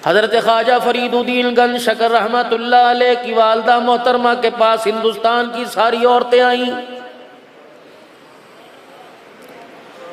हज़रत ख्वाजा फरीदुद्दीन गंज शकर रहमतुल्लाह अलैह की वालदा मोहतरमा के पास हिंदुस्तान की सारी औरतें आईं।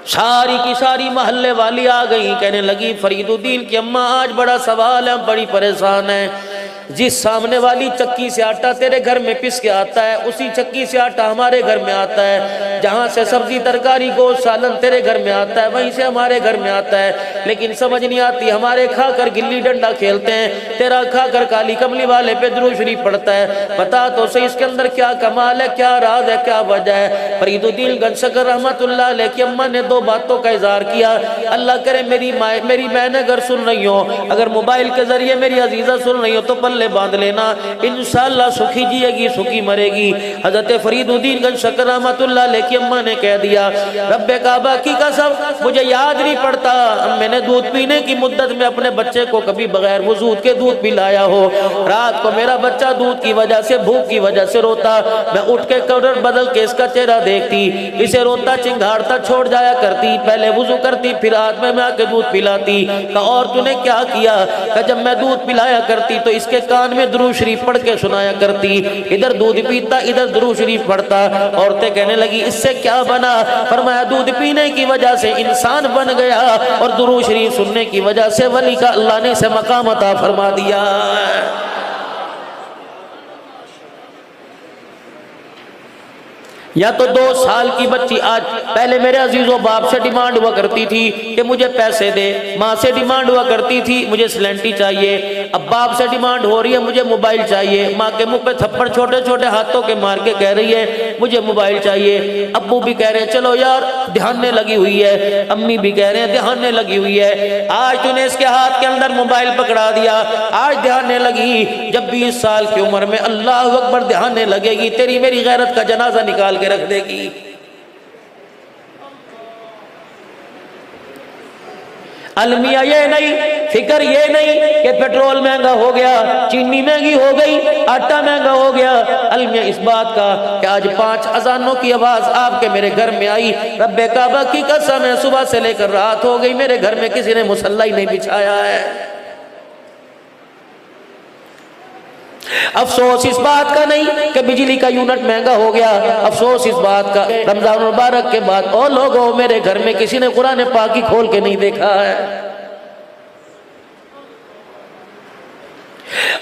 सारी की सारी मोहल्ले वाली आ गई, कहने लगी फरीदुद्दीन की अम्मा आज बड़ा सवाल है, बड़ी परेशान है। जिस सामने वाली चक्की से आटा तेरे घर में पिस के आता है उसी चक्की से आटा हमारे घर में आता है, जहाँ से सब्जी तरकारी गोश्त सालन तेरे घर में आता है वहीं से हमारे घर में आता है। लेकिन समझ नहीं आती, हमारे खाकर गिल्ली डंडा खेलते हैं, तेरा खाकर काली कमली वाले पे दुरूद शरीफ पढ़ता है। बता तो सही इसके अंदर क्या कमाल है, क्या राज है, क्या वजह है। फरीदुद्दीन गंज शकर रहमतुल्लाह अलैह की अम्मा ने दो बातों का इजहार किया। अल्लाह करे मेरी बहन अगर सुन रही हो, अगर मोबाइल के जरिए मेरी अजीजा सुन रही हो तो पल्ले बांध लेना, इंशाअल्लाह सुखी जिएगी सुखी मरेगी। हजरत फरीदुद्दीन गंज शकर रहमतुल्लाह अलैह की अम्मा ने कह दिया, रब्बे काबा की कसम मुझे याद नहीं पड़ता मैंने दूध पीने की मुद्दत में अपने बच्चे को कभी बगैर वजूद के दूध पिलाया हो। रात को मेरा बच्चा दूध की वजह से भूख की वजह से रोता, मैं उठ के कवर बदल के इसका चेहरा देखती, इसे रोता चिंगाड़ता छोड़ जाया करती, पहले वजू करती फिर हाथ में आके दूध पिलाती। और तूने क्या किया? जब मैं दूध पिलाया करती तो इसके कान में दुरूद शरीफ पढ़ के सुनाया करती, इधर दूध पीता इधर दुरूद शरीफ पढ़ता। औरतें कहने लगी इससे क्या बना? फरमाया दूध पीने की वजह से इंसान बन गया और दुरूद शरीफ सुनने की वजह से वली का अल्लाह ने इसे मकाम अता फरमा दिया। या तो 2 साल की बच्ची आज, पहले मेरे अजीजों बाप से डिमांड हुआ करती थी कि मुझे पैसे दे, माँ से डिमांड हुआ करती थी मुझे स्लेंटी चाहिए, अब बाप से डिमांड हो रही है मुझे मोबाइल चाहिए, माँ के मुंह पे थप्पड़ छोटे छोटे हाथों के मार के कह रही है मुझे मोबाइल चाहिए। अब्बू भी कह रहे हैं चलो यार ध्यान लगी हुई है, अम्मी भी कह रहे हैं ध्यान लगी हुई है। आज तूने इसके हाथ के अंदर मोबाइल पकड़ा दिया, आज ध्यान लगी, जब 20 साल की उम्र में अल्लाह अकबर ध्यान लगेगी तेरी मेरी गैरत का जनाजा निकाल रख देगी। अलमिया ये नहीं, फिक्र ये नहीं कि पेट्रोल महंगा हो गया, चीनी महंगी हो गई, आटा महंगा हो गया। अलमिया इस बात का कि आज 5 अजानों की आवाज आपके मेरे घर में आई, रब्बे काबा की कसम है सुबह से लेकर रात हो गई मेरे घर में किसी ने मुसल्ला ही नहीं बिछाया है। अफसोस इस बात का नहीं कि बिजली का यूनिट महंगा हो गया, अफसोस इस बात का रमजान मुबारक के बाद और लोगों मेरे घर में किसी ने कुरान पाक ही खोल के नहीं देखा है।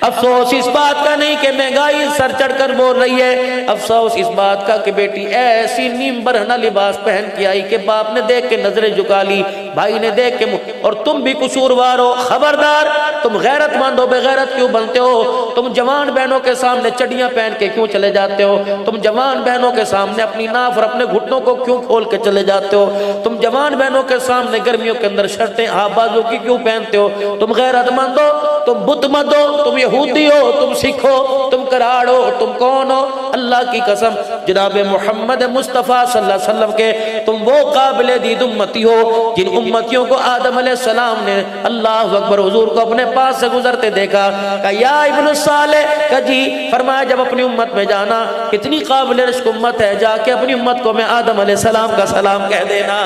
अफसोस इस बात का नहीं कि महंगाई सर चढ़कर बोल रही है, अफसोस इस बात का कि बेटी ऐसी नीम बरहना लिबास पहन के आई कि बाप ने देख के नजरें झुका ली, भाई ने देख के, और तुम भी कसूरवार हो। खबरदार, तुम गैरतमंद हो, बेगैरत क्यों बनते हो? तुम जवान बहनों के सामने चड्डियां पहन के क्यों चले जाते हो? तुम जवान बहनों के सामने अपनी नाफ और अपने घुटनों को क्यों खोल के चले जाते हो? तुम जवान बहनों के सामने गर्मियों के अंदर शर्टें बाजू की क्यों पहनते हो? तुम गैरतमंद हो, तुम बुतमंद हो, तुम यहूदी हो, तुम सिख हो, तुम कराड़ हो, तुम कौन हो? अल्लाह की कसम जनाब मोहम्मद मुस्तफ़ा सल्लल्लाहु अलैहि वसल्लम के तुम वो काबिल दीद उम्मती हो जिन उम्मतियों को आदम अलैहिस्सलाम ने अल्लाह अकबर हुजूर को अपने पास से गुजरते देखा, कहा या इब्न सालेह, कहा जी, फरमाया जब अपनी उम्मत में जाना कितनी काबिल रिश्क उम्मत है, जाके अपनी उम्मत को मैं आदम अलैहिस्सलाम का सलाम कह देना।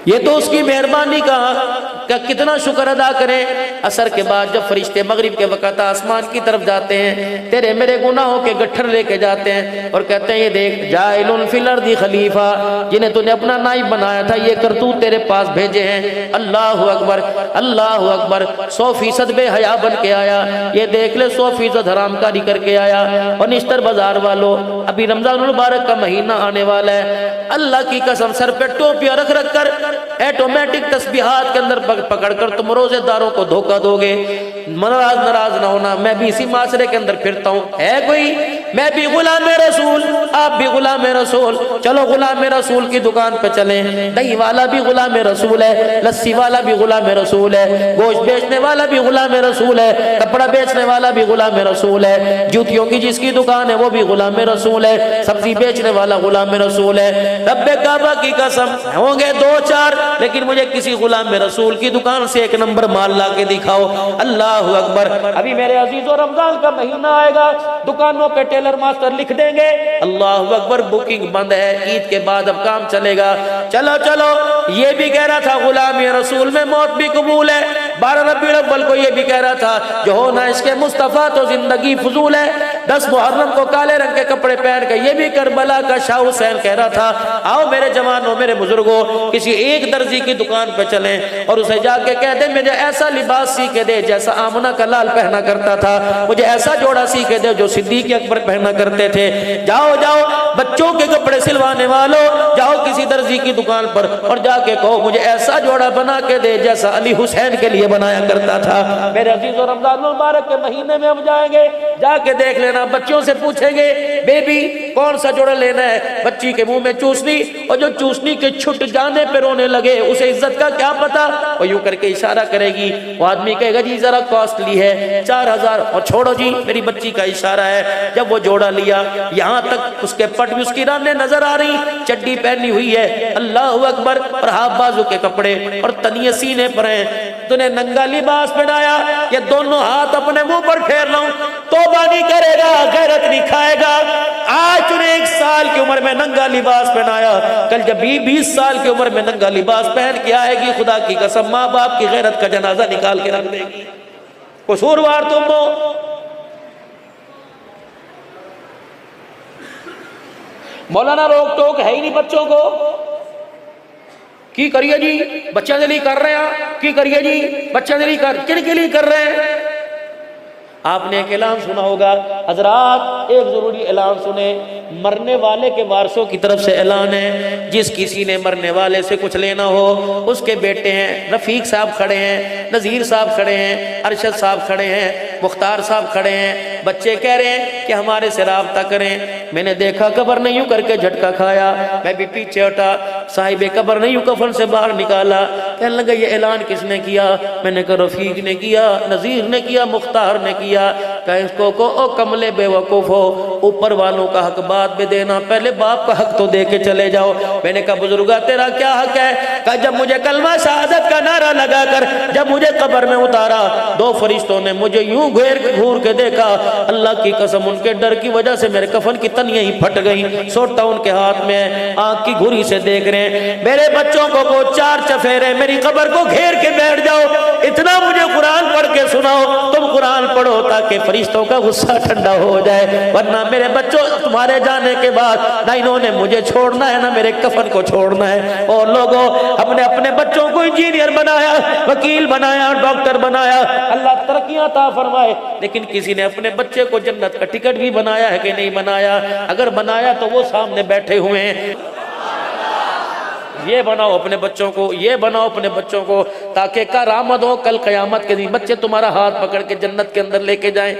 ये तो उसकी मेहरबानी का कितना शुक्र अदा करें। असर के बाद जब फरिश्ते मगरिब के वक़्त आसमान की तरफ जाते हैं, तेरे मेरे गुनाहों के गट्ठर लेके जाते हैं और कहते हैं ये देख जाइलुन फिल अर्दी खलीफा, जिन्हें तूने अपना नाइब बनाया था ये करतूत तेरे पास भेजे हैं। अल्लाह अकबर, अल्लाह अकबर। 100% बेहया बन के आया, ये देख ले 100% हरामकारी करके आया। और निश्तर बाजार वालों, अभी रमजान मुबारक का महीना आने वाला है, अल्लाह की कसम सर पे टोपियां रख रख कर ऑटोमेटिक तस्बीहात के अंदर पकड़कर तुम रोजेदारों को धोखा दोगे। नाराज ना होना, मैं भी इसी माशरे के अंदर फिरता हूँ, है कोई, मैं भी गुलाम रसूल, आप भी गुलाम रसूल, चलो गुलाम रसूल की दुकान पे चलें। दही वाला भी गुलाम रसूल है, लस्सी वाला भी गुलाम रसूल है, गोश्त बेचने वाला भी गुलाम रसूल है, कपड़ा बेचने वाला भी गुलाम रसूल है, जूतियों की जिसकी दुकान है वो भी गुलाम रसूल है, सब्जी बेचने वाला गुलाम रसूल है। रब्बे काबा की कसम होंगे 2-4, लेकिन मुझे किसी गुलाम रसूल की दुकान से 1 नंबर माल ला के दिखाओ। अल्लाह अकबर। अभी मेरे अजीजों रमजान का महीना आएगा, दुकानों पे टेलर मास्टर लिख देंगे, अल्लाह अकबर बुकिंग बंद है, ईद के बाद अब काम चलेगा। चलो चलो, ये भी कह रहा था गुलामी रसूल में मौत भी कबूल है। 12 रबीउल अव्वल को ये भी कह रहा था जो होना इसके मुस्तफ़ा तो जिंदगी फजूल है। 10 मुहर्रम को काले रंग के कपड़े पहन के ये भी करबला का शाह हुसैन कह रहा था, आओ मेरे जवानों मेरे बुजुर्गों, किसी एक दर्जी की दुकान पे चलें और उसे जाके कह दे मुझे ऐसा लिबास सी के दे जैसा आमना का लाल पहना करता था, मुझे ऐसा जोड़ा सी के दे जो सिद्दीक अकबर पहना करते थे। जाओ जाओ बच्चों के कपड़े सिलवाने वालों, जाओ किसी दर्जी की दुकान पर और जाके कहो मुझे ऐसा जोड़ा बना के दे जैसा अली हुसैन के लिए बनाया करता था। मेरे अजीजों, रमजान मुबारक के महीने में हम जाएंगे, जाके देख लेना, बच्चों से पूछेंगे बेबी कौन सा जोड़ा लेना है, बच्ची के मुंह में चूसनी, और जो चूसनी के छुट जाने पे रोने लगे उसे इज्जत का क्या पता, और यूं करके इशारा करेगी, वो आदमी कहेगा जी जरा कॉस्टली है 4000, और छोड़ो जी मेरी बच्ची का इशारा है। जब वो जोड़ा लिया, यहाँ तक उसके पट में उसकी रानें नजर आ रही, चड्डी पहनी हुई है, अल्लाह अकबर, और हाफ बाजू के कपड़े और तनिए सीने पर हैं, तूने नंगा लिबास पहनाया, ये दोनों हाथ अपने मुंह पर फेर लो, तौबा नहीं करेगा, गैरत नहीं खाएगा। आज तूने 1 साल की उम्र में नंगा लिबास पहनाया, कल जब 20 साल की उम्र में नंगा लिबास पहन के आएगी, खुदा की कसम माँ बाप की गैरत का जनाजा निकाल के रख देगी। कसूरवार तुम हो। मौलाना रोक टोक है ही नहीं बच्चों को, की करिए जी बच्चे के लिए कर रहे हैं, की करिए जी बच्चे के लिए कर, किन के लिए कर रहे हैं। आपने एक ऐलान सुना होगा, हजरात एक जरूरी ऐलान सुने, मरने वाले के वारसों की तरफ से ऐलान है, जिस किसी ने मरने वाले से कुछ लेना हो, उसके बेटे हैं रफीक साहब खड़े हैं, नज़ीर साहब खड़े हैं, अरशद साहब खड़े हैं, मुख्तार साहब खड़े हैं, बच्चे कह रहे हैं कि हमारे से राब्ता करें। मैंने देखा कब्र ने यूं करके झटका खाया, मैं भी पीछे हटा, साहिब कब्र ने यूं कफन से बाहर निकाला, कहने लगा ये ऐलान किसने किया। मैंने कहा रफीक ने किया, नज़ीर ने किया, मुख्तार ने किया। कहा इसको को ओ कमले बेवकूफ हो, ऊपर वालों का हक बाद में देना, पहले बाप का हक तो दे के चले जाओ। मैंने कहा बुजुर्गा तेरा क्या हक है। कहा जब मुझे कलमा शहादत का नारा लगाकर जब मुझे कब्र में उतारा, 2 फरिश्तों ने मुझे यूं घूर के देखा, अल्लाह की कसम उनके डर की वजह से मेरे कफन की तनियां ही फट गई। सोटा उनके हाथ में आंख की घुरी से देख रहे हैं। मेरे बच्चों को 4 चफेरे मेरी कब्र को घेर के बैठ जाओ, इतना मुझे कुरान पढ़ के सुनाओ, तुम कुरान पढ़ो ताकि फरिश्तों का गुस्सा ठंडा हो जाए, वरना मेरे बच्चों तुम्हारे जाने के बाद ना इन्होंने मुझे छोड़ना है ना मेरे कफन को छोड़ना है। और लोगों हमने अपने बच्चों को इंजीनियर बनाया, वकील बनाया, डॉक्टर बनाया, अल्लाह तरक्कियां अता फरमाए, लेकिन किसी ने अपने बच्चे को जन्नत का टिकट भी बनाया है कि नहीं बनाया? अगर बनाया तो वो सामने बैठे हुए हैं। ये बनाओ अपने बच्चों को, ये बनाओ अपने बच्चों को ताकि करामत हो, कल कयामत के दिन बच्चे तुम्हारा हाथ पकड़ के जन्नत के अंदर लेके जाएं।